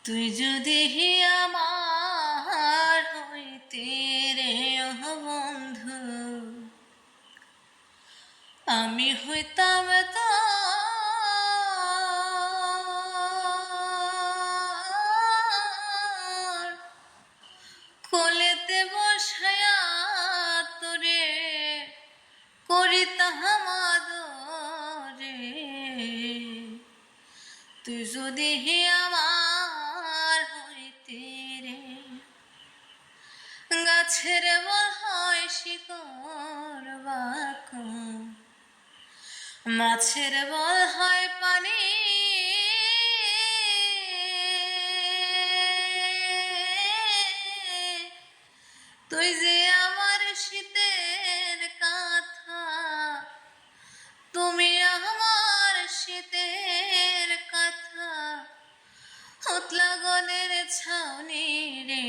তুই যদি আমার হইতে রে বন্ধু, আমি হইতাম তোর কোলেতে বসায়া তোরে করিতাম আদরে। তুই যদি আমার হইতে রে, গাছের বল হয় শিকড় বাঁকা, মাছের বল হয় পানি, তুই যে আমার শীতের কাঁথা, তুমি আমার শীতের কাঁথা, হতলা গনের ছাউনি রে।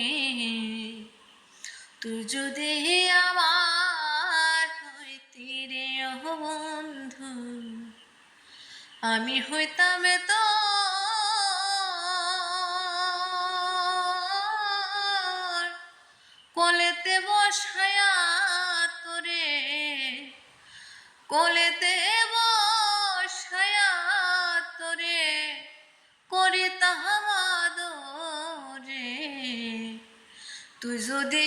তুই যদি আমার হইতি রে বন্ধু, আমি হইতাম তোর কোলেতে বসায়া তোরে, কোলেতে বসায়া তোরে করিতাম আদরে। তুই যদি